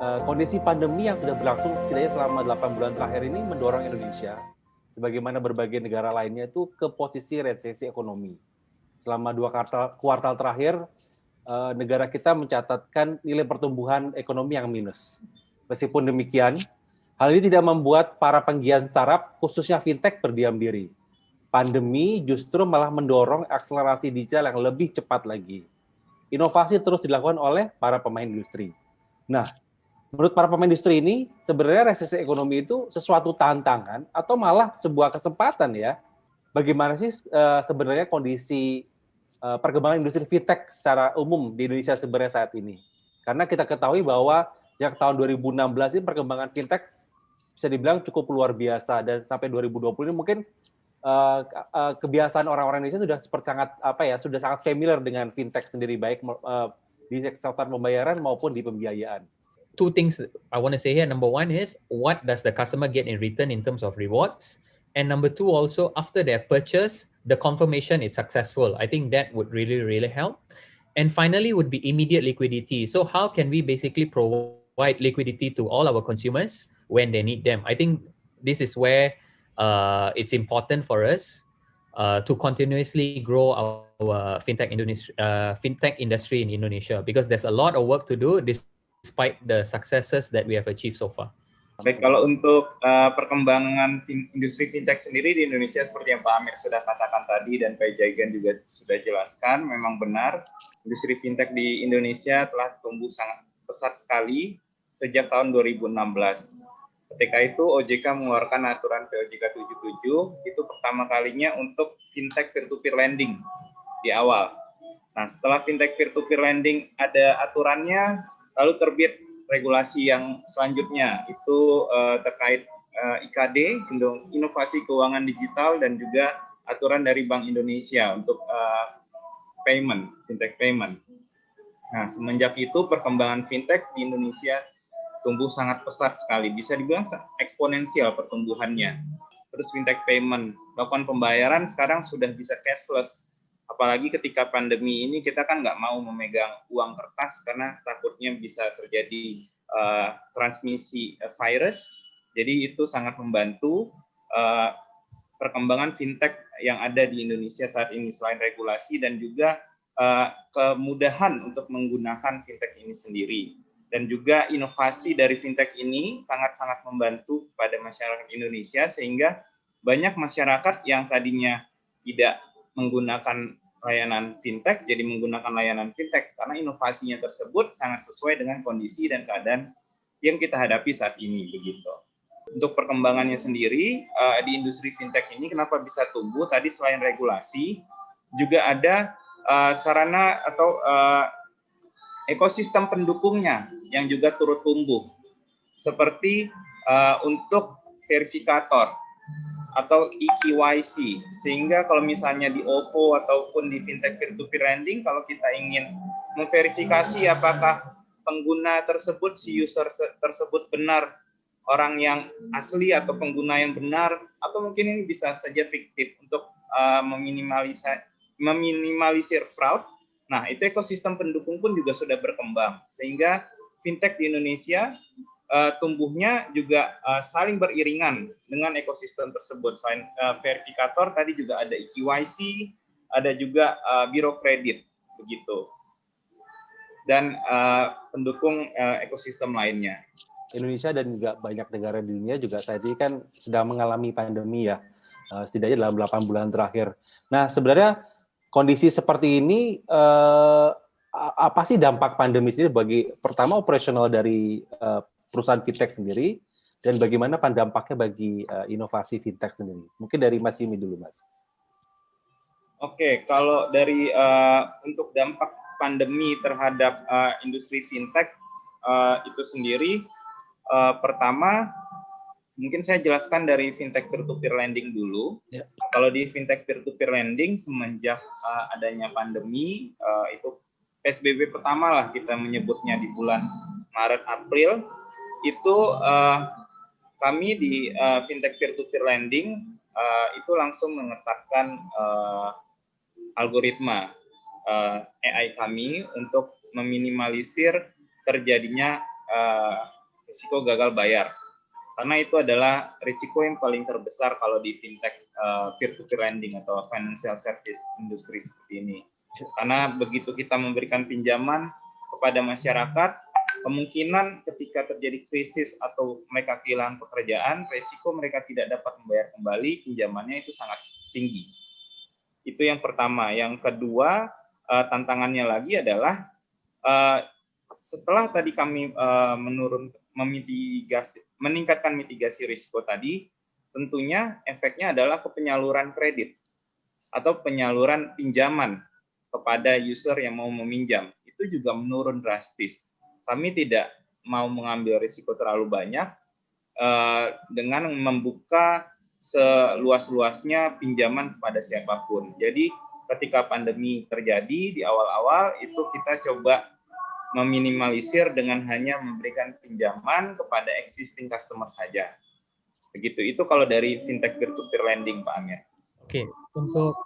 Kondisi pandemi yang sudah berlangsung setidaknya selama 8 bulan terakhir ini mendorong Indonesia, sebagaimana berbagai negara lainnya itu ke posisi resesi ekonomi. Selama 2 kuartal terakhir, negara kita mencatatkan nilai pertumbuhan ekonomi yang minus. Meskipun demikian, hal ini tidak membuat para penggiat startup, khususnya fintech, berdiam diri. Pandemi justru malah mendorong akselerasi digital yang lebih cepat lagi. Inovasi terus dilakukan oleh para pemain industri. Nah, menurut para pemain industri ini, sebenarnya resesi ekonomi itu sesuatu tantangan atau malah sebuah kesempatan ya? Bagaimana sih sebenarnya kondisi perkembangan industri fintech secara umum di Indonesia sebenarnya saat ini? Karena kita ketahui bahwa sejak tahun 2016 ini perkembangan fintech bisa dibilang cukup luar biasa, dan sampai 2020 ini mungkin kebiasaan orang-orang Indonesia sudah sangat familiar dengan fintech sendiri, baik di sektor pembayaran maupun di pembiayaan. Two things I want to say here. Number one is, what does the customer get in return in terms of rewards? And number two, also, after they have purchased, the confirmation it's successful. I think that would really, really help. And finally would be immediate liquidity. So how can we basically provide liquidity to all our consumers when they need them? I think this is where it's important for us to continuously grow our fintech industry in Indonesia, because there's a lot of work to do despite the successes that we have achieved so far. Baik, kalau untuk perkembangan industri fintech sendiri di Indonesia, seperti yang Pak Amir sudah katakan tadi dan Pak Jaigan juga sudah jelaskan, memang benar industri fintech di Indonesia telah tumbuh sangat pesat sekali sejak tahun 2016. Ketika itu OJK mengeluarkan aturan POJK 77, itu pertama kalinya untuk fintech peer-to-peer lending di awal. Nah, setelah fintech peer-to-peer lending ada aturannya, lalu terbit regulasi yang selanjutnya, itu terkait IKD, Inovasi Keuangan Digital, dan juga aturan dari Bank Indonesia untuk fintech payment. Nah, semenjak itu perkembangan fintech di Indonesia tumbuh sangat pesat sekali, bisa dibilang eksponensial pertumbuhannya. Terus fintech payment, melakukan pembayaran sekarang sudah bisa cashless. Apalagi ketika pandemi ini, kita kan nggak mau memegang uang kertas karena takutnya bisa terjadi transmisi virus. Jadi itu sangat membantu perkembangan fintech yang ada di Indonesia saat ini, selain regulasi dan juga kemudahan untuk menggunakan fintech ini sendiri. Dan juga inovasi dari fintech ini sangat-sangat membantu pada masyarakat Indonesia, sehingga banyak masyarakat yang tadinya tidak menggunakan layanan fintech jadi menggunakan layanan fintech karena inovasinya tersebut sangat sesuai dengan kondisi dan keadaan yang kita hadapi saat ini, begitu. Untuk perkembangannya sendiri di industri fintech ini kenapa bisa tumbuh? Tadi selain regulasi juga ada sarana atau ekosistem pendukungnya yang juga turut tumbuh, seperti untuk verifikator atau eKYC, sehingga kalau misalnya di OVO ataupun di fintech peer-to-peer lending, kalau kita ingin memverifikasi apakah pengguna tersebut, si user tersebut benar orang yang asli atau pengguna yang benar, atau mungkin ini bisa saja fiktif untuk meminimalisir fraud. Nah, itu ekosistem pendukung pun juga sudah berkembang, sehingga fintech di Indonesia tumbuhnya juga saling beriringan dengan ekosistem tersebut. Selain verifikator, tadi juga ada eKYC, ada juga biro kredit, begitu, dan pendukung ekosistem lainnya. Indonesia dan juga banyak negara di dunia juga saat ini kan sedang mengalami pandemi ya, setidaknya dalam 8 bulan terakhir. Nah, sebenarnya kondisi seperti ini, apa sih dampak pandemi sendiri bagi, pertama, operasional dari perusahaan fintech sendiri, dan bagaimana dampaknya bagi inovasi fintech sendiri? Mungkin dari Mas Yumi dulu, Mas. Oke, kalau dari untuk dampak pandemi terhadap industri fintech itu sendiri, pertama mungkin saya jelaskan dari fintech peer-to-peer lending dulu. Yeah. Kalau di fintech peer-to-peer lending, semenjak adanya pandemi, itu PSBB pertama lah kita menyebutnya di bulan Maret-April, itu kami di fintech peer-to-peer lending itu langsung menetapkan algoritma AI kami untuk meminimalisir terjadinya risiko gagal bayar. Karena itu adalah risiko yang paling terbesar kalau di fintech peer-to-peer lending atau financial service industri seperti ini. Karena begitu kita memberikan pinjaman kepada masyarakat, kemungkinan ketika terjadi krisis atau mereka kehilangan pekerjaan, risiko mereka tidak dapat membayar kembali pinjamannya itu sangat tinggi. Itu yang pertama. Yang kedua, tantangannya lagi adalah setelah tadi kami meningkatkan mitigasi risiko tadi, tentunya efeknya adalah ke penyaluran kredit atau penyaluran pinjaman kepada user yang mau meminjam. Itu juga menurun drastis. Kami tidak mau mengambil risiko terlalu banyak dengan membuka seluas-luasnya pinjaman kepada siapapun. Jadi ketika pandemi terjadi di awal-awal itu kita coba meminimalisir dengan hanya memberikan pinjaman kepada existing customer saja. Begitu. Itu kalau dari fintech peer-to-peer lending, Pak Amir. Oke, untuk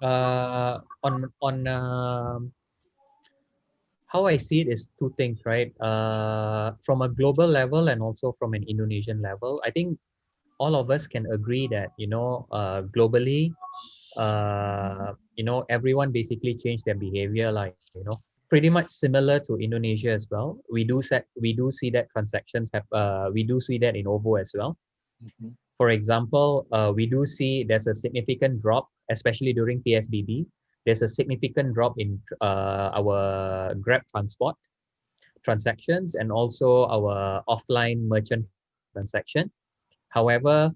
how I see it is two things, right? From a global level and also from an Indonesian level, I think all of us can agree that globally, everyone basically changed their behavior, like pretty much similar to Indonesia as well. We do see that transactions have. We do see that in OVO as well. Mhm. For example, we do see there's a significant drop, especially during PSBB. There's a significant drop in our Grab transport transactions and also our offline merchant transaction. However,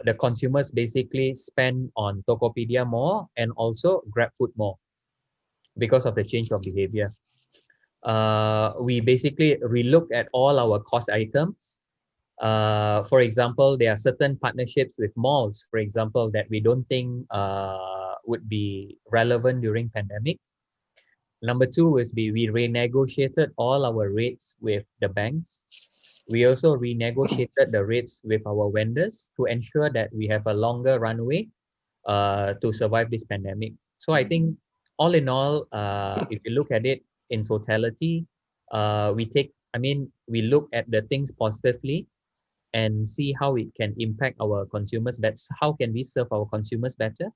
the consumers basically spend on Tokopedia more and also GrabFood more because of the change of behavior. We basically relook at all our cost items. For example, there are certain partnerships with malls, for example, that we don't think would be relevant during pandemic. Number two is we renegotiated all our rates with the banks. We also renegotiated the rates with our vendors to ensure that we have a longer runway to survive this pandemic. So I think all in all, if you look at it in totality, we look at the things positively and see how it can impact our consumers better. How can we serve our consumers better?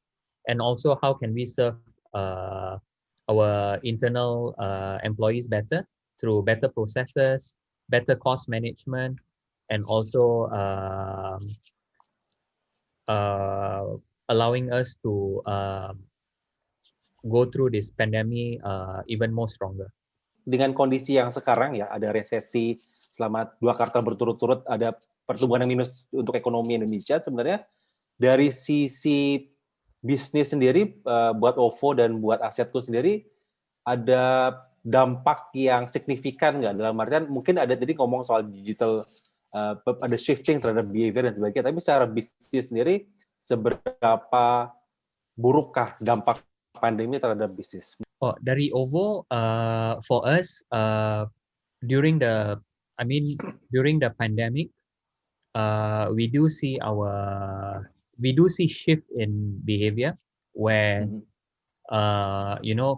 And also how can we serve our internal employees better through better processes, better cost management, and also allowing us to go through this pandemic even more stronger. Dengan kondisi yang sekarang ya, ada resesi selama 2 kuartal berturut-turut, ada pertumbuhan yang minus untuk ekonomi Indonesia, sebenarnya dari sisi bisnis sendiri buat OVO dan buat Asetku sendiri ada dampak yang signifikan nggak? Dalam artian mungkin ada tadi ngomong soal digital, ada shifting terhadap behavior dan sebagainya, tapi secara bisnis sendiri seberapa burukkah dampak pandemi terhadap bisnis? Oh, dari OVO, for us, during the pandemic, we do see shift in behavior where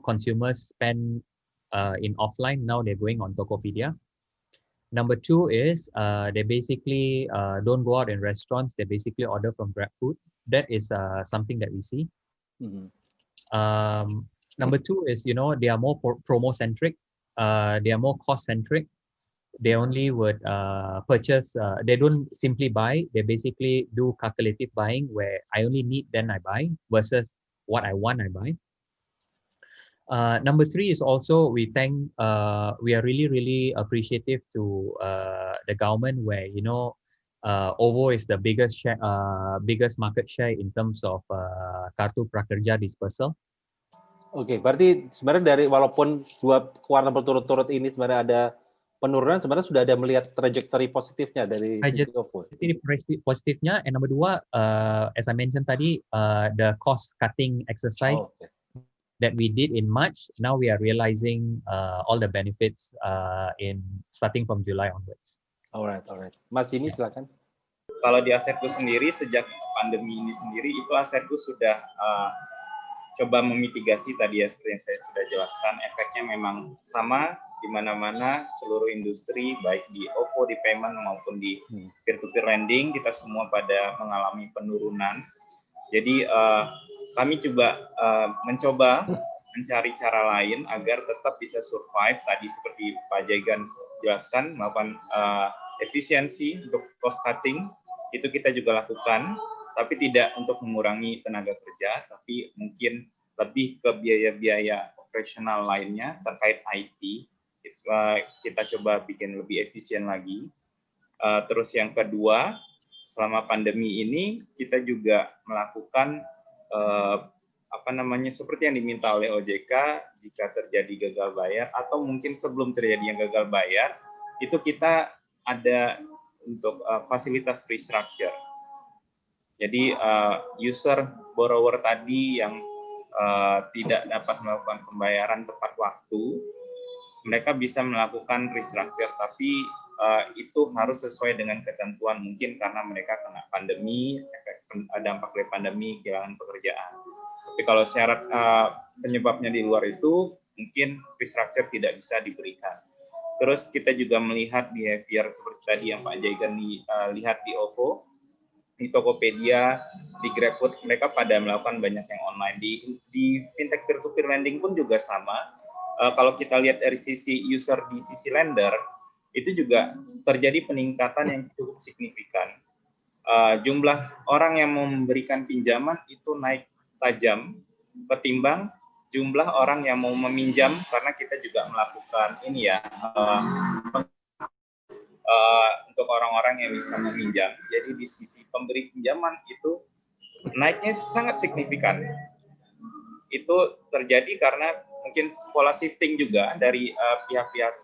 consumers spend in offline. Now they're going on Tokopedia. Number two is they basically don't go out in restaurants. They basically order from GrabFood. That is something that we see. Number two is they are more promo centric. They are more cost centric. They only would purchase. They don't simply buy. They basically do calculative buying, where I only need, then I buy, versus what I want, I buy. Number three is also we are really, really appreciative to the government, where OVO is the biggest market share in terms of Kartu Prakerja dispersal. Oke, berarti sebenarnya dari walaupun 2 kuartal berturut-turut ini sebenarnya ada penurunan, sebenarnya sudah ada melihat trajectory positifnya dari sisi OVO. Positifnya, and number dua, as I mentioned tadi, the cost cutting exercise that we did in March, now we are realizing all the benefits in starting from July onwards. Alright. Mas Jimmy, silakan. Kalau di Asetku sendiri, sejak pandemi ini sendiri, itu Asetku sudah coba memitigasi tadi ya, seperti yang saya sudah jelaskan, efeknya memang sama di mana-mana seluruh industri, baik di OVO, di payment maupun di peer-to-peer lending, kita semua pada mengalami penurunan. Jadi kami coba mencoba mencari cara lain agar tetap bisa survive. Tadi seperti Pak Jaigan jelaskan, melakukan efisiensi untuk cost cutting, itu kita juga lakukan, tapi tidak untuk mengurangi tenaga kerja, tapi mungkin lebih ke biaya-biaya operasional lainnya terkait IT. Kita coba bikin lebih efisien lagi. Terus yang kedua, selama pandemi ini kita juga melakukan seperti yang diminta oleh OJK, jika terjadi gagal bayar atau mungkin sebelum terjadi yang gagal bayar, itu kita ada untuk fasilitas restructure. Jadi user borrower tadi yang tidak dapat melakukan pembayaran tepat waktu, mereka bisa melakukan restructure, tapi itu harus sesuai dengan ketentuan, mungkin karena mereka kena pandemi, dampak dari pandemi, kehilangan pekerjaan. Tapi kalau syarat penyebabnya di luar itu, mungkin restructure tidak bisa diberikan. Terus kita juga melihat behavior seperti tadi yang Pak Jaigan lihat di OVO, di Tokopedia, di GrabFood, mereka pada melakukan banyak yang online. Di fintech peer-to-peer lending pun juga sama. Kalau kita lihat dari sisi user di sisi lender, itu juga terjadi peningkatan yang cukup signifikan. Jumlah orang yang memberikan pinjaman itu naik tajam ketimbang jumlah orang yang mau meminjam, karena kita juga melakukan untuk orang-orang yang bisa meminjam. Jadi di sisi pemberi pinjaman itu naiknya sangat signifikan. Itu terjadi karena mungkin pola shifting juga dari pihak-pihak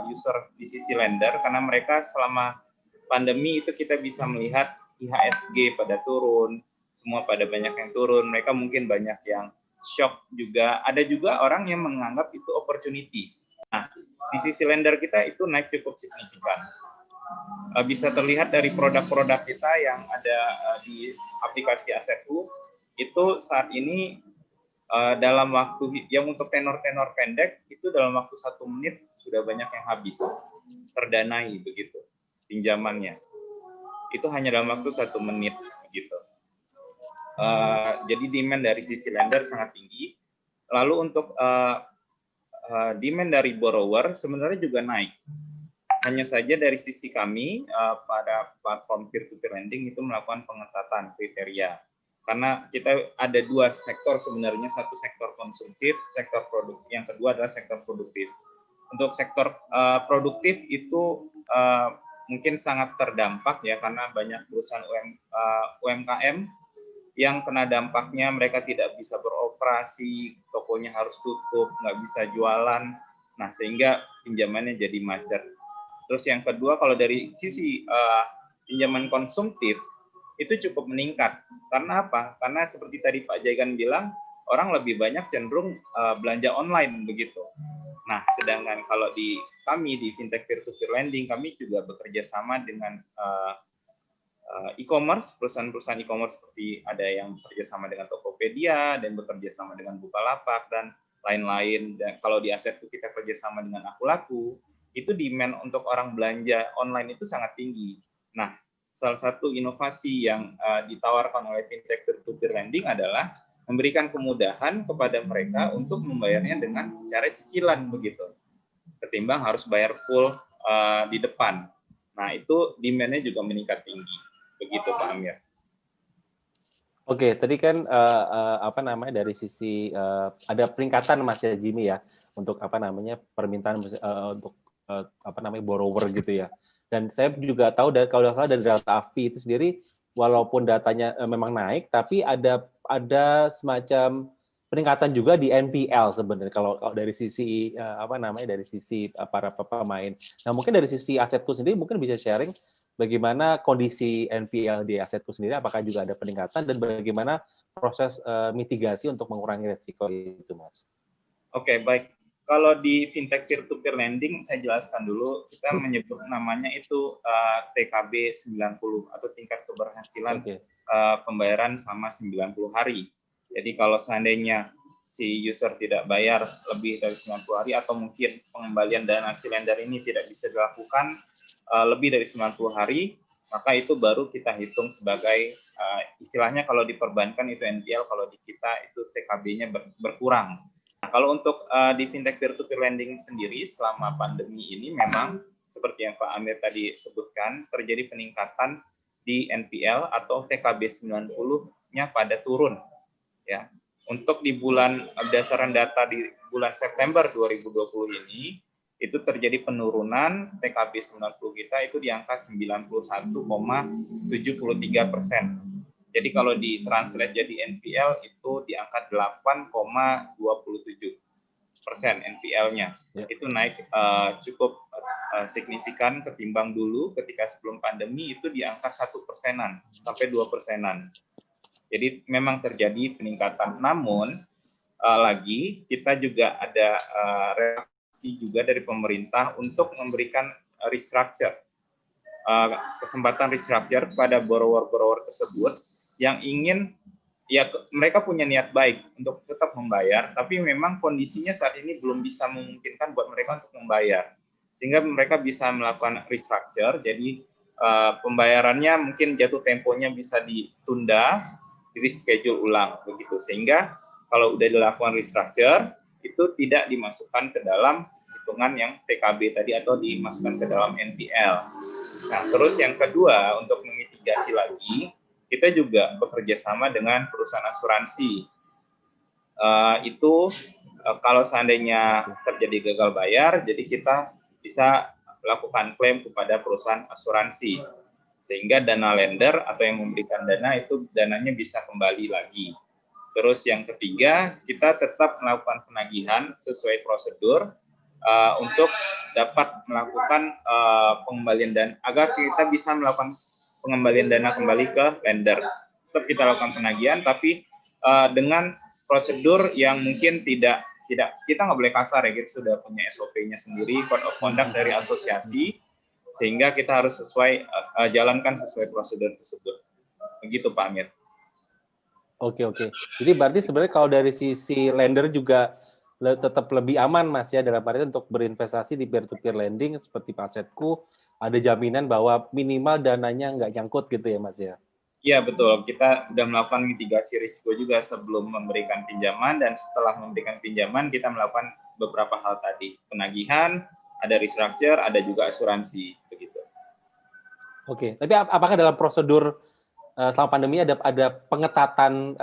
user di sisi lender, karena mereka selama pandemi itu kita bisa melihat IHSG pada turun, semua pada banyak yang turun, mereka mungkin banyak yang shock juga. Ada juga orang yang menganggap itu opportunity. Nah, di sisi lender kita itu naik cukup signifikan. Bisa terlihat dari produk-produk kita yang ada di aplikasi Asetku, itu saat ini dalam waktu yang untuk tenor-tenor pendek, itu dalam waktu 1 menit sudah banyak yang habis, terdanai begitu pinjamannya. Itu hanya dalam waktu 1 menit begitu. Jadi demand dari sisi lender sangat tinggi. Lalu untuk demand dari borrower sebenarnya juga naik. Hanya saja dari sisi kami pada platform peer-to-peer lending itu melakukan pengetatan kriteria. Karena kita ada 2 sektor sebenarnya, satu sektor konsumtif, sektor produktif, yang kedua adalah sektor produktif. Untuk sektor produktif itu mungkin sangat terdampak ya, karena banyak perusahaan UMKM yang kena dampaknya, mereka tidak bisa beroperasi, tokonya harus tutup, nggak bisa jualan, nah sehingga pinjamannya jadi macet. Terus yang kedua, kalau dari sisi pinjaman konsumtif, itu cukup meningkat. Karena apa? Karena seperti tadi Pak Jaigan bilang, orang lebih banyak cenderung belanja online begitu. Nah, sedangkan kalau di kami di fintech peer-to-peer lending, kami juga bekerja sama dengan e-commerce, perusahaan-perusahaan e-commerce seperti ada yang bekerja sama dengan Tokopedia dan bekerja sama dengan Bukalapak dan lain-lain. Dan kalau di Asetku kita kerja sama dengan Akulaku, itu demand untuk orang belanja online itu sangat tinggi. Nah, salah satu inovasi yang ditawarkan oleh fintech peer-to-peer lending adalah memberikan kemudahan kepada mereka untuk membayarnya dengan cara cicilan begitu, ketimbang harus bayar full di depan. Nah, itu demand-nya juga meningkat tinggi. Begitu Pak Amir. Oke, tadi kan dari sisi ada peningkatan Mas ya Jimmy ya untuk permintaan untuk borrower gitu ya. Dan saya juga tahu kalau tidak salah dari data AFPI itu sendiri, walaupun datanya memang naik, tapi ada semacam peningkatan juga di NPL sebenarnya kalau dari sisi dari sisi para pemain. Nah, mungkin dari sisi Asetku sendiri mungkin bisa sharing bagaimana kondisi NPL di Asetku sendiri, apakah juga ada peningkatan dan bagaimana proses mitigasi untuk mengurangi risiko itu, Mas? Oke, baik. Kalau di fintech peer-to-peer lending, saya jelaskan dulu, kita menyebut namanya itu TKB 90 atau tingkat keberhasilan pembayaran selama 90 hari. Jadi kalau seandainya si user tidak bayar lebih dari 90 hari atau mungkin pengembalian dana si lender ini tidak bisa dilakukan lebih dari 90 hari, maka itu baru kita hitung sebagai istilahnya kalau di perbankan itu NPL, kalau di kita itu TKB-nya berkurang. Nah, kalau untuk di fintech peer-to-peer lending sendiri selama pandemi ini memang seperti yang Pak Amir tadi sebutkan, terjadi peningkatan di NPL atau TKB 90-nya pada turun. Ya, untuk di bulan berdasarkan data di bulan September 2020 ini itu terjadi penurunan TKB 90 kita itu di angka 91,73%. Jadi kalau ditranslate jadi NPL itu di angka 8,27% NPL-nya. Itu naik cukup signifikan ketimbang dulu ketika sebelum pandemi itu di angka 1%-an sampai 2%-an. Jadi memang terjadi peningkatan. Namun lagi kita juga ada reaksi juga dari pemerintah untuk memberikan restructure, kesempatan restructure kepada borrower-borrower tersebut yang ingin, ya mereka punya niat baik untuk tetap membayar, tapi memang kondisinya saat ini belum bisa memungkinkan buat mereka untuk membayar, sehingga mereka bisa melakukan restructure. Jadi pembayarannya mungkin jatuh temponya bisa ditunda, di reschedule ulang begitu, sehingga kalau udah dilakukan restructure itu tidak dimasukkan ke dalam hitungan yang TKB tadi atau dimasukkan ke dalam NPL. Nah, terus yang kedua untuk memitigasi lagi, kita juga bekerja sama dengan perusahaan asuransi. Kalau seandainya terjadi gagal bayar, jadi kita bisa lakukan klaim kepada perusahaan asuransi, sehingga dana lender atau yang memberikan dana itu dananya bisa kembali lagi. Terus yang ketiga, kita tetap melakukan penagihan sesuai prosedur untuk dapat melakukan pengembalian dana, agar kita bisa melakukan pengembalian dana kembali ke lender. Tetap kita lakukan penagihan, tapi dengan prosedur yang mungkin tidak kita nggak boleh kasar ya, kita sudah punya SOP-nya sendiri, code of conduct dari asosiasi, sehingga kita harus jalankan sesuai prosedur tersebut. Begitu Pak Amir. Oke. Jadi berarti sebenarnya kalau dari sisi lender juga tetap lebih aman Mas ya, dalam arti untuk berinvestasi di peer-to-peer lending seperti Pasetku, ada jaminan bahwa minimal dananya nggak nyangkut gitu ya Mas ya? Iya betul, kita sudah melakukan mitigasi risiko juga sebelum memberikan pinjaman, dan setelah memberikan pinjaman kita melakukan beberapa hal tadi, penagihan, ada restructure, ada juga asuransi begitu. Oke, tapi apakah dalam prosedur selama pandemi ada pengetatan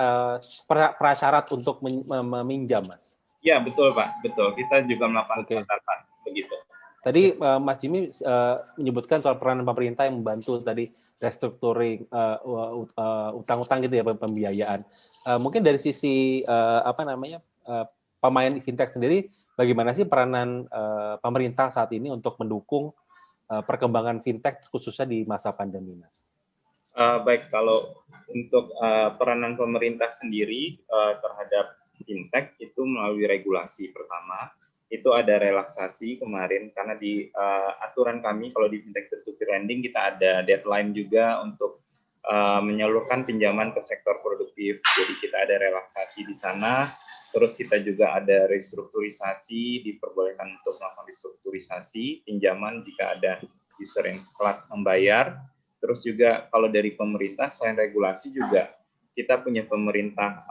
prasyarat untuk meminjam, Mas? Iya betul Pak, betul. Kita juga melakukan pengetatan begitu. Tadi Mas Jimmy menyebutkan soal peranan pemerintah yang membantu tadi restructuring utang-utang gitu ya, pembiayaan. Mungkin dari sisi pemain fintech sendiri, bagaimana sih peranan pemerintah saat ini untuk mendukung perkembangan fintech khususnya di masa pandemi, Mas? Baik, kalau untuk peranan pemerintah sendiri terhadap fintech itu melalui regulasi pertama. Itu ada relaksasi kemarin karena di aturan kami kalau di fintech peer-to-peer lending kita ada deadline juga untuk menyalurkan pinjaman ke sektor produktif. Jadi kita ada relaksasi di sana, terus kita juga ada restrukturisasi, diperbolehkan untuk melakukan restrukturisasi pinjaman jika ada user yang telat membayar. Terus juga kalau dari pemerintah selain regulasi juga kita punya pemerintah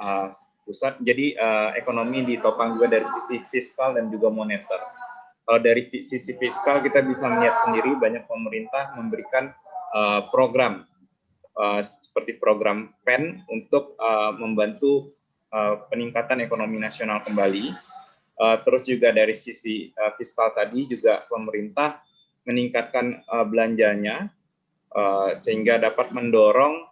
pusat, jadi ekonomi ditopang juga dari sisi fiskal dan juga moneter. Kalau dari sisi fiskal kita bisa melihat sendiri banyak pemerintah memberikan program seperti program PEN untuk membantu peningkatan ekonomi nasional kembali. Terus juga dari sisi fiskal tadi juga pemerintah meningkatkan belanjanya sehingga dapat mendorong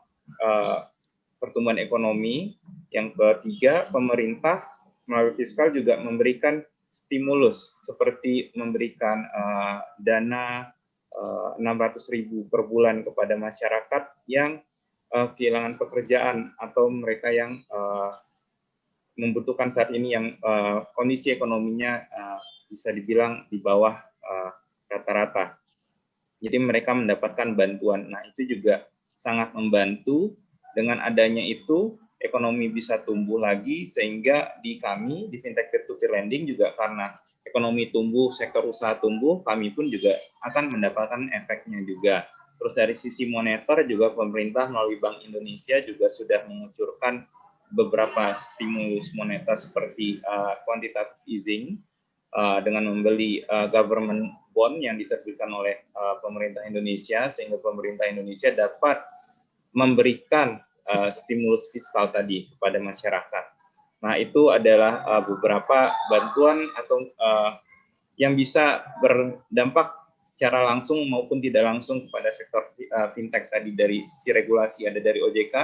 pertumbuhan ekonomi. Yang ketiga, pemerintah melalui fiskal juga memberikan stimulus seperti memberikan dana 600.000 per bulan kepada masyarakat yang kehilangan pekerjaan atau mereka yang membutuhkan saat ini yang kondisi ekonominya bisa dibilang di bawah rata-rata. Jadi mereka mendapatkan bantuan. Nah, itu juga sangat membantu. Dengan adanya itu, ekonomi bisa tumbuh lagi, sehingga di kami, di fintech peer-to-peer lending juga karena ekonomi tumbuh, sektor usaha tumbuh, kami pun juga akan mendapatkan efeknya juga. Terus dari sisi moneter juga pemerintah melalui Bank Indonesia juga sudah mengucurkan beberapa stimulus moneter seperti quantitative easing dengan membeli government bond yang diterbitkan oleh pemerintah Indonesia, sehingga pemerintah Indonesia dapat memberikan stimulus fiskal tadi kepada masyarakat. Nah, itu adalah beberapa bantuan atau yang bisa berdampak secara langsung maupun tidak langsung kepada sektor fintech tadi. Dari sisi regulasi ada dari OJK,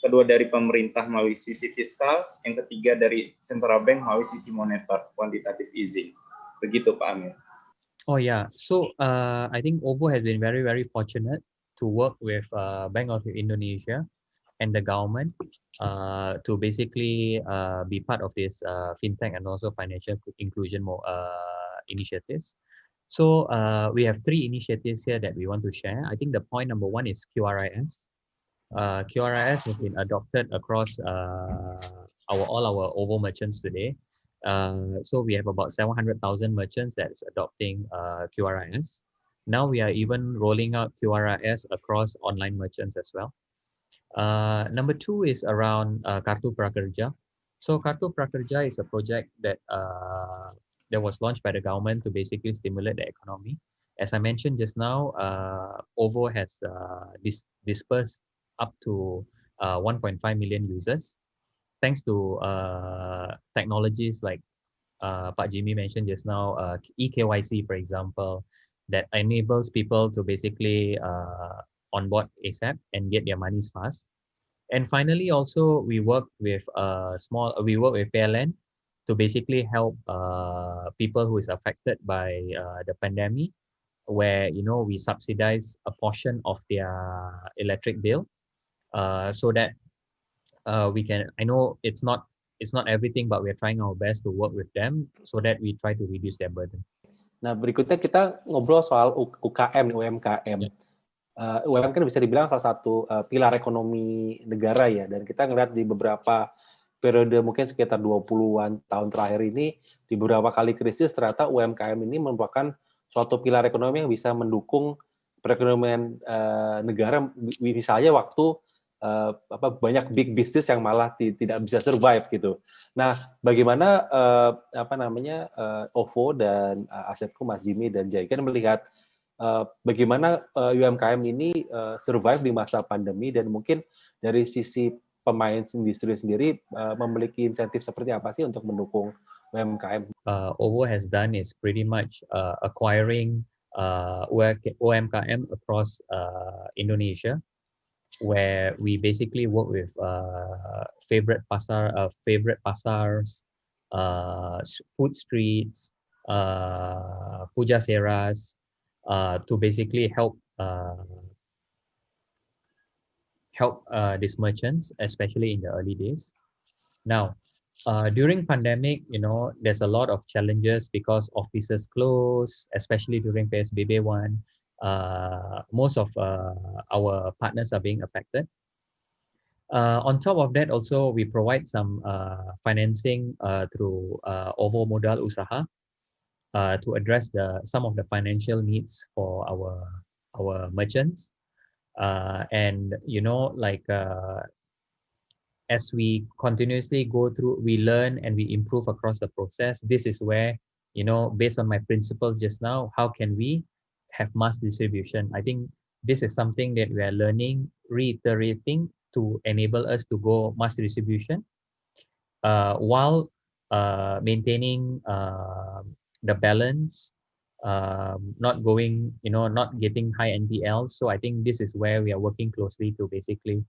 kedua dari pemerintah melalui sisi fiskal, yang ketiga dari central bank melalui sisi moneter, quantitative easing. Begitu Pak Amir. Oh yeah, so I think OVO has been very, very fortunate to work with Bank of Indonesia and the government to basically be part of this fintech and also financial inclusion initiatives. So we have 3 initiatives here that we want to share. I think the point number 1 is QRIS. QRIS has been adopted across all our OVO merchants today. So we have about 700,000 merchants that's adopting QRIS. Now we are even rolling out QRIS across online merchants as well. Number 2 is around Kartu Prakerja. So Kartu Prakerja is a project that was launched by the government to basically stimulate the economy. As I mentioned just now, OVO has dispersed up to 1.5 million users, thanks to technologies like Pak Jimmy mentioned just now, eKYC, for example, that enables people to basically onboard ASAP and get their monies fast. And finally, also we work with PLN to basically help people who is affected by the pandemic, where we subsidize a portion of their electric bill, so that we can. I know it's not everything, but we're trying our best to work with them so that we try to reduce their burden. Nah, berikutnya kita ngobrol soal UKM, UMKM. UMKM kan bisa dibilang salah satu pilar ekonomi negara ya, dan kita ngeliat di beberapa periode mungkin sekitar 20-an tahun terakhir ini, di beberapa kali krisis ternyata UMKM ini merupakan suatu pilar ekonomi yang bisa mendukung perekonomian negara, misalnya waktu banyak big business yang malah tidak bisa survive gitu. Nah, bagaimana OVO dan Asetku, Mas Jimmy dan Jaikan melihat bagaimana UMKM ini survive di masa pandemi, dan mungkin dari sisi pemain industri sendiri memiliki insentif seperti apa sih untuk mendukung UMKM? OVO has done is pretty much acquiring UMKM across Indonesia, where we basically work with favorite pasars, food streets, pujaseras, to basically help these merchants, especially in the early days. Now, during pandemic, there's a lot of challenges because offices close, especially during PSBB 1. Most of our partners are being affected. On top of that, also we provide some financing through OVO Modal Usaha to address some of the financial needs for our merchants. And as we continuously go through, we learn and we improve across the process. This is where, based on my principles just now, how can we have mass distribution? I think this is something that we are learning, reiterating to enable us to go mass distribution while maintaining the balance, not getting high NPL. So I think this is where we are working closely to basically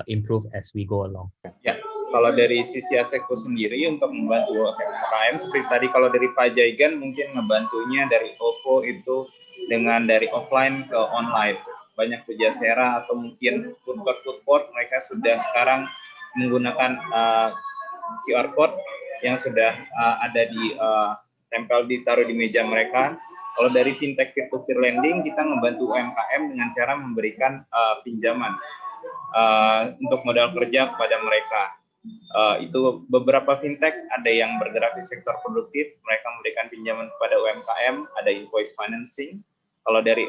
improve as we go along. Ya, kalau dari sisi Asetku sendiri untuk membantu UMKM, seperti tadi kalau dari Pak Jaigan mungkin ngebantunya dari OVO itu dengan dari offline ke online. Banyak pujasera atau mungkin food court mereka sudah sekarang menggunakan QR code yang sudah ada di tempel ditaruh di meja mereka. Kalau dari fintech peer-to-peer lending, kita membantu UMKM dengan cara memberikan pinjaman. untuk modal kerja kepada mereka. Itu beberapa fintech ada yang bergerak di sektor produktif, mereka memberikan pinjaman kepada UMKM, ada invoice financing. Kalau dari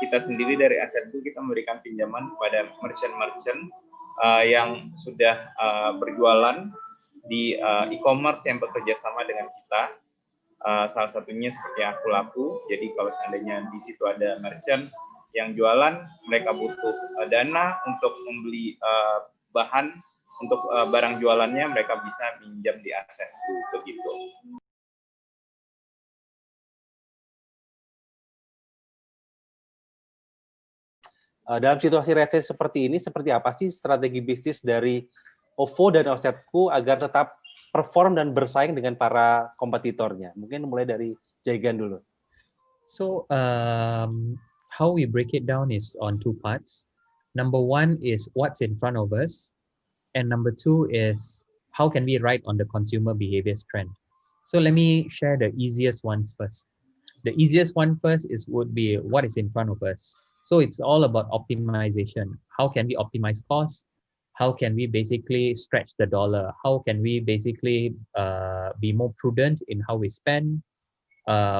kita sendiri dari Asetku, kita memberikan pinjaman kepada merchant-merchant yang sudah berjualan di e-commerce yang bekerja sama dengan kita. Salah satunya seperti Akulaku. Jadi kalau seandainya di situ ada merchant yang jualan, mereka butuh dana untuk membeli bahan untuk barang jualannya, mereka bisa pinjam di Asetku, begitu. Dalam situasi resesi seperti ini, seperti apa sih strategi bisnis dari OVO dan Asetku agar tetap perform dan bersaing dengan para kompetitornya? Mungkin mulai dari Jaigan dulu. So how we break it down is on two parts. Number one is what's in front of us, and number two is how can we ride on the consumer behaviors trend. So let me share the easiest one first. The easiest one first would be what is in front of us. So it's all about optimization. How can we optimize costs? How can we basically stretch the dollar? How can we basically be more prudent in how we spend?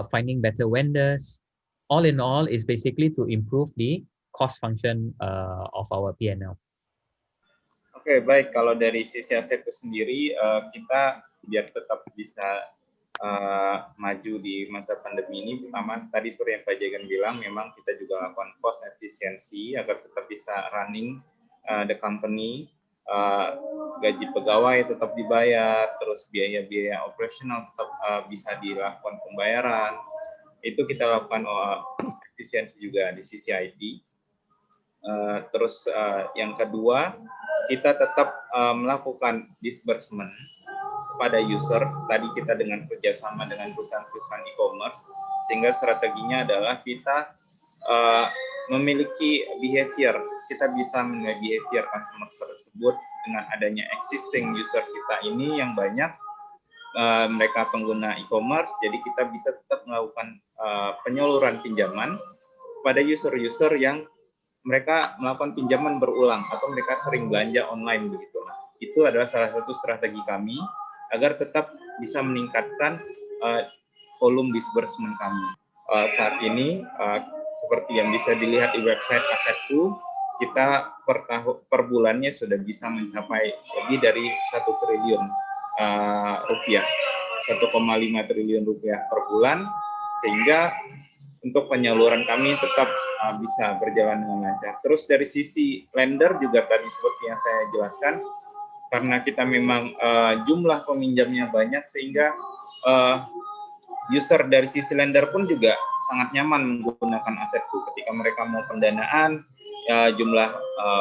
Finding better vendors. All in all is basically to improve the cost function of our P&L. Oke, baik. Kalau dari sisi Asetku sendiri, kita biar tetap bisa maju di masa pandemi ini, pertama tadi seperti yang Pak Jaigan bilang, memang kita juga lakukan cost efisiensi agar tetap bisa running the company, gaji pegawai tetap dibayar, terus biaya-biaya operasional tetap bisa dilakukan pembayaran. Itu kita lakukan efisiensi juga di sisi IT. Terus yang kedua, kita tetap melakukan disbursement kepada user. Tadi kita dengan kerjasama dengan perusahaan-perusahaan e-commerce, sehingga strateginya adalah kita memiliki behavior. Kita bisa menilai behavior customer tersebut dengan adanya existing user kita ini yang banyak, mereka pengguna e-commerce, jadi kita bisa tetap melakukan penyaluran pinjaman pada user-user yang mereka melakukan pinjaman berulang atau mereka sering belanja online begitu. Nah, itu adalah salah satu strategi kami agar tetap bisa meningkatkan volume disbursement kami. Saat ini seperti yang bisa dilihat di website Asetku, kita per bulannya sudah bisa mencapai lebih dari 1 triliun rupiah, 1,5 triliun rupiah per bulan, sehingga untuk penyaluran kami tetap bisa berjalan dengan lancar. Terus dari sisi lender juga tadi seperti yang saya jelaskan, karena kita memang jumlah peminjamnya banyak, sehingga user dari sisi lender pun juga sangat nyaman menggunakan Asetku. Ketika mereka mau pendanaan, jumlah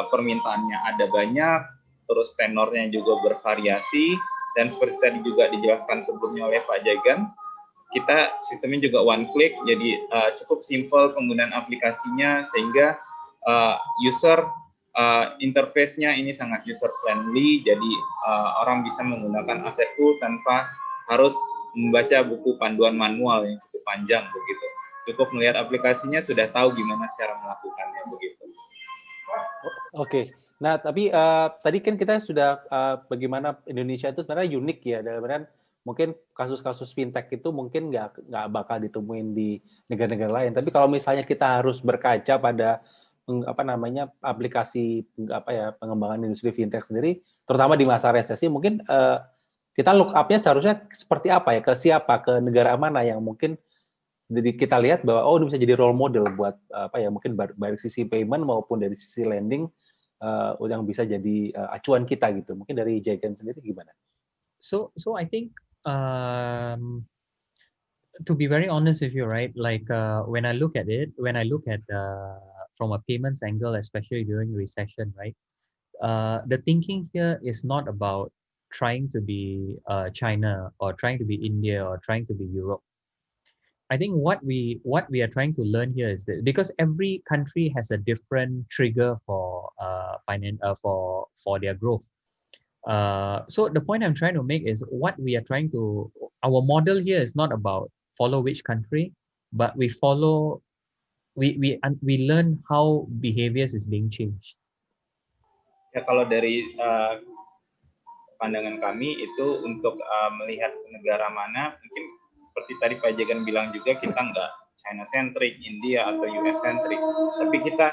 permintaannya ada banyak, terus tenornya juga bervariasi, dan seperti tadi juga dijelaskan sebelumnya oleh Pak Jaigan, kita sistemnya juga one click, jadi cukup simple penggunaan aplikasinya, sehingga user interface-nya ini sangat user friendly, jadi orang bisa menggunakan Asetku tanpa harus membaca buku panduan manual yang cukup panjang begitu. Cukup melihat aplikasinya sudah tahu gimana cara melakukannya begitu. Oke. Nah, tapi tadi kan kita sudah bagaimana Indonesia itu sebenarnya unik ya, dalam mungkin kasus-kasus fintech itu mungkin nggak bakal ditemuin di negara-negara lain. Tapi kalau misalnya kita harus berkaca pada aplikasi pengembangan industri fintech sendiri, terutama di masa resesi, mungkin kita look up-nya seharusnya seperti apa ya, ke siapa, ke negara mana yang mungkin jadi kita lihat bahwa ini bisa jadi role model buat mungkin dari sisi payment maupun dari sisi lending yang bisa jadi acuan kita gitu. Mungkin dari Jaigan sendiri gimana? So I think to be very honest with you, right? Like when I look at from a payments angle, especially during recession, right? The thinking here is not about trying to be China or trying to be India or trying to be Europe. I think what we are trying to learn here is that because every country has a different trigger for for their growth. So the point I'm trying to make is our model here is not about follow which country, but we learn how behaviors is being changed. Ya kalau dari pandangan kami itu untuk melihat negara mana, mungkin seperti tadi Pak Jagan bilang juga, kita nggak China-centric, India atau US-centric, tapi kita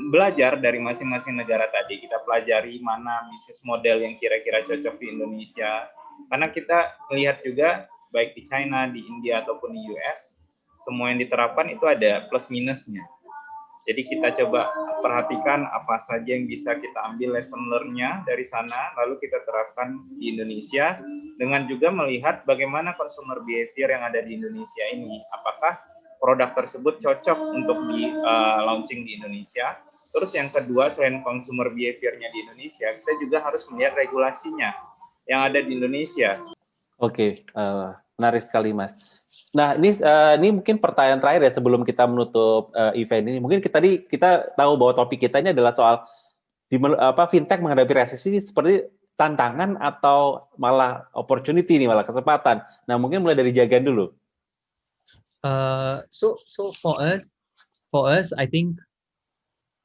belajar dari masing-masing negara tadi. Kita pelajari mana bisnis model yang kira-kira cocok di Indonesia, karena kita melihat juga baik di China, di India ataupun di US, semua yang diterapkan itu ada plus minusnya. Jadi kita coba perhatikan apa saja yang bisa kita ambil lesson learn-nya dari sana, lalu kita terapkan di Indonesia, dengan juga melihat bagaimana consumer behavior yang ada di Indonesia ini. Apakah produk tersebut cocok untuk di launching di Indonesia. Terus yang kedua, selain consumer behavior-nya di Indonesia, kita juga harus melihat regulasinya yang ada di Indonesia. Oke, menarik sekali Mas. Nah, ini mungkin pertanyaan terakhir ya sebelum kita menutup event ini. Mungkin kita tahu bahwa topik kita ini adalah soal fintech menghadapi resesi ini seperti tantangan atau malah opportunity nih, malah kesempatan. Nah, mungkin mulai dari Jagan dulu. So for us, I think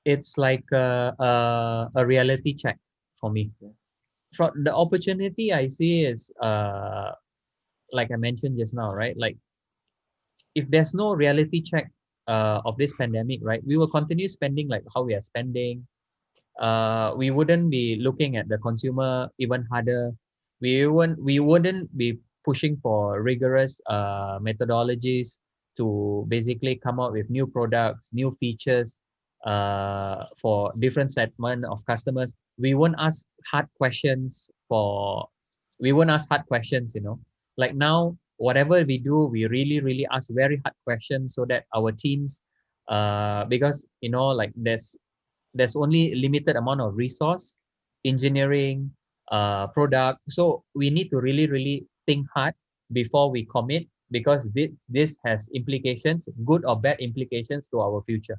it's like a reality check for me. From the opportunity I see is like I mentioned just now, right? Like if there's no reality check of this pandemic, right, we will continue spending like how we are spending. We wouldn't be looking at the consumer even harder. We wouldn't be pushing for rigorous methodologies to basically come up with new products, new features for different segment of customers. We won't ask hard questions, you know. Like now, whatever we do, we really ask very hard questions so that our teams, because you know, like there's only limited amount of resource, engineering, product. So we need to really think hard before we commit, because this has implications, good or bad implications to our future.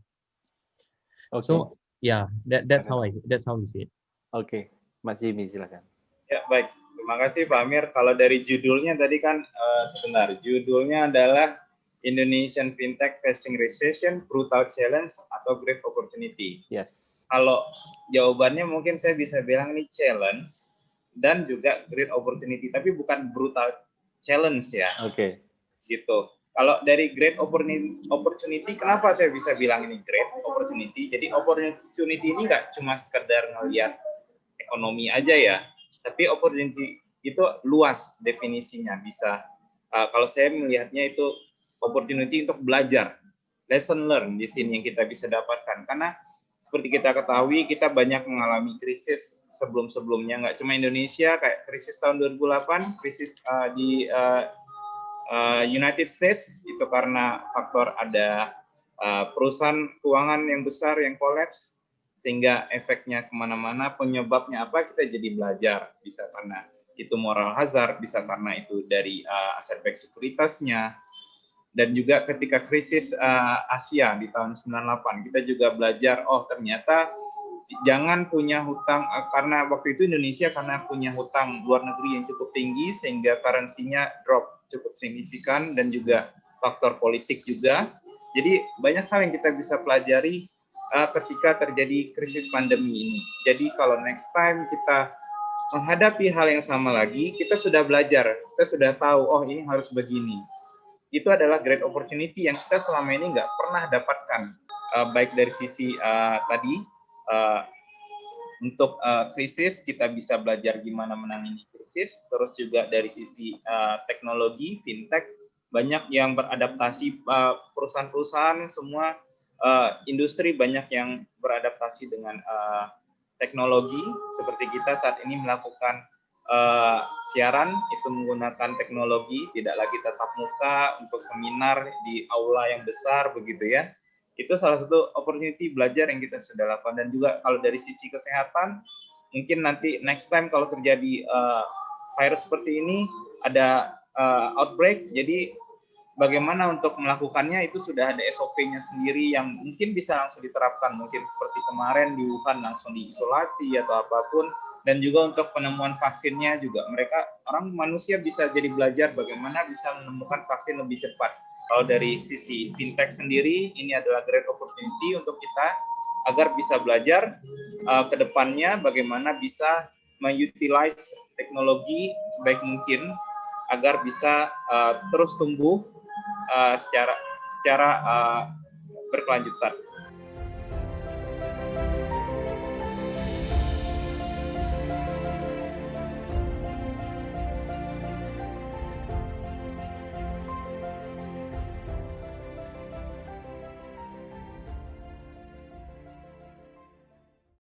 Okay. So yeah, that's how we see it. Oke, Mas Jimmy silakan. Ya baik, terima kasih Pak Amir. Kalau dari judulnya tadi kan judulnya adalah Indonesian Fintech Facing Recession, Brutal Challenge atau Great Opportunity. Yes. Kalau jawabannya mungkin saya bisa bilang ini challenge dan juga great opportunity, tapi bukan brutal challenge ya. Oke. Gitu. Kalau dari great opportunity, kenapa saya bisa bilang ini great opportunity? Jadi opportunity ini nggak cuma sekedar ngelihat ekonomi aja ya, tapi opportunity itu luas definisinya. Bisa kalau saya melihatnya itu opportunity untuk belajar, lesson learn di sini yang kita bisa dapatkan. Karena seperti kita ketahui, kita banyak mengalami krisis sebelum-sebelumnya, nggak cuma Indonesia, kayak krisis tahun 2008, krisis di United States, itu karena faktor ada perusahaan keuangan yang besar yang kolaps, sehingga efeknya kemana-mana. Penyebabnya apa, kita jadi belajar. Bisa karena itu moral hazard, bisa karena itu dari aset back sekuritasnya. Dan juga ketika krisis Asia di tahun 98, kita juga belajar, oh ternyata jangan punya hutang, karena waktu itu Indonesia karena punya hutang luar negeri yang cukup tinggi, sehingga currency-nya drop cukup signifikan, dan juga faktor politik juga. Jadi banyak hal yang kita bisa pelajari ketika terjadi krisis pandemi ini. Jadi kalau next time kita menghadapi hal yang sama lagi, kita sudah belajar, kita sudah tahu, oh ini harus begini. Itu adalah great opportunity yang kita selama ini nggak pernah dapatkan, baik dari sisi tadi untuk krisis kita bisa belajar gimana menangani krisis, terus juga dari sisi teknologi fintech banyak yang beradaptasi, perusahaan-perusahaan semua industri banyak yang beradaptasi dengan teknologi, seperti kita saat ini melakukan siaran itu menggunakan teknologi, tidak lagi tatap muka untuk seminar di aula yang besar begitu ya. Itu salah satu opportunity belajar yang kita sudah lakukan. Dan juga kalau dari sisi kesehatan, mungkin nanti next time kalau terjadi virus seperti ini, ada outbreak, jadi bagaimana untuk melakukannya itu sudah ada SOP-nya sendiri yang mungkin bisa langsung diterapkan, mungkin seperti kemarin di Wuhan langsung diisolasi atau apapun. Dan juga untuk penemuan vaksinnya juga manusia bisa jadi belajar bagaimana bisa menemukan vaksin lebih cepat. Kalau dari sisi fintech sendiri, ini adalah great opportunity untuk kita agar bisa belajar ke depannya bagaimana bisa mengutilize teknologi sebaik mungkin agar bisa terus tumbuh secara berkelanjutan.